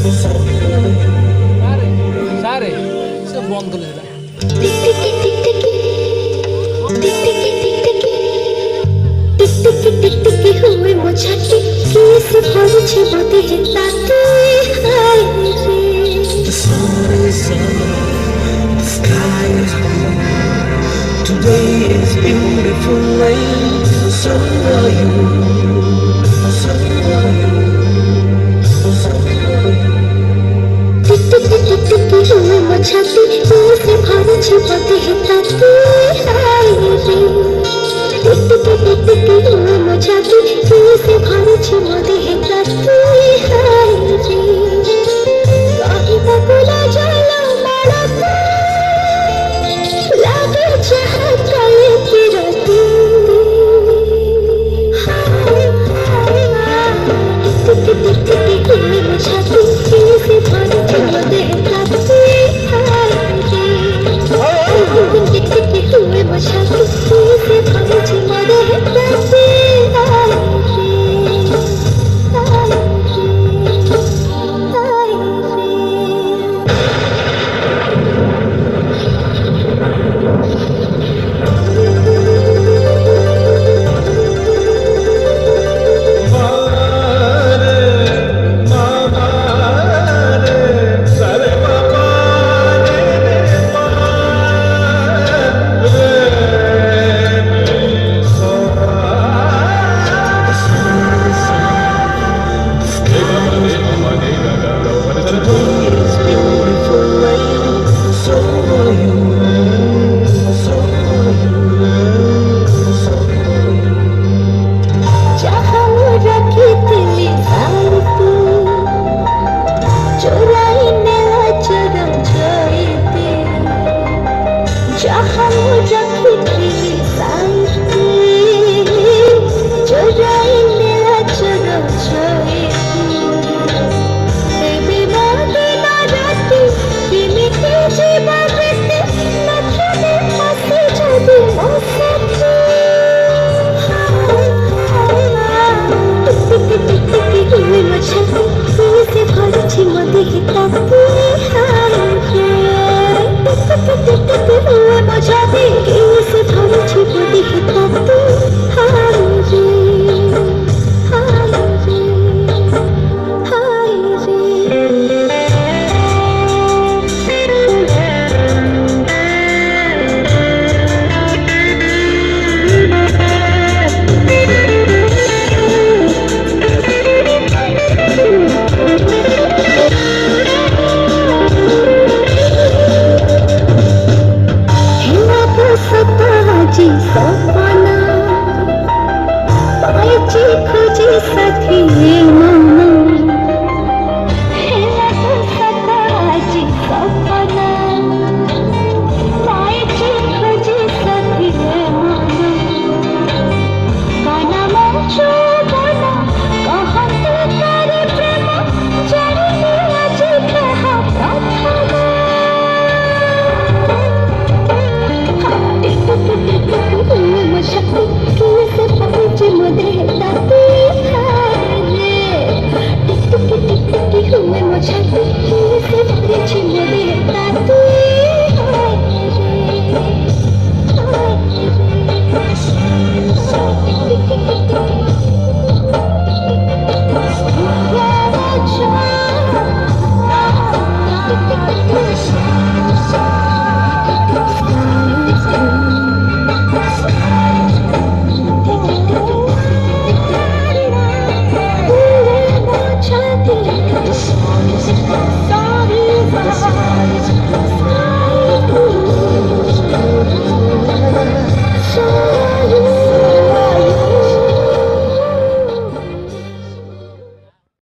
ସାରେ ସାରେ ସେ ବନ୍ଦ କଲେ ସେଟା। टिकटिकी हुए वो छाती कैसे भरुछि बोते है ताते हाय रे The sun is up, the sky is blue. Today is beautiful rain. So are you, so are you, so are you. टिकटिकी हुए वो छाती कैसे भरुछि बोते है ताते हाय रे टिकटिकी हुए वो छाती कैसे भरुछि बोते है ताते हाय रे रहिबा कोला जाला मारता लागे चाहा काले की राती टिकटिकी हुए वो छाती कैसे भरुछि बोते है ताते हाय रे टिकटिकी हुए वो छाती कैसे भरुछि बोते है ताते हाय रे हाय रे Today is beautiful rain. So are you, so are you, so are you. जहाँ रखी दिली सारती चुराई ने चुरा छोड़ती जहाँ रखी दिली सारती चुराई ने चुरा छोड़ती बेबी बाकी ना राती किमिती जीवा बेटी नचने हंसी जदी मौसमी टिकटिकी हुए मुझे कैसे भरुछि मोते है ताते हाय रे टिकटिकी हुए मुझे कैसे भरुछि मोते है ताते हाय रे हाय रे हाय जी सपना पाइची खोजी सखी मामा हेला तो सता जी सपना पाइची खोजी सखी मामा गाना मंचो गाना कहते तारे प्रेम जाने आज कहा प्रथम हुए मुझे कैसे पहुँचे मोदे है ताते हाय रे टिकटिकी हुए मुझे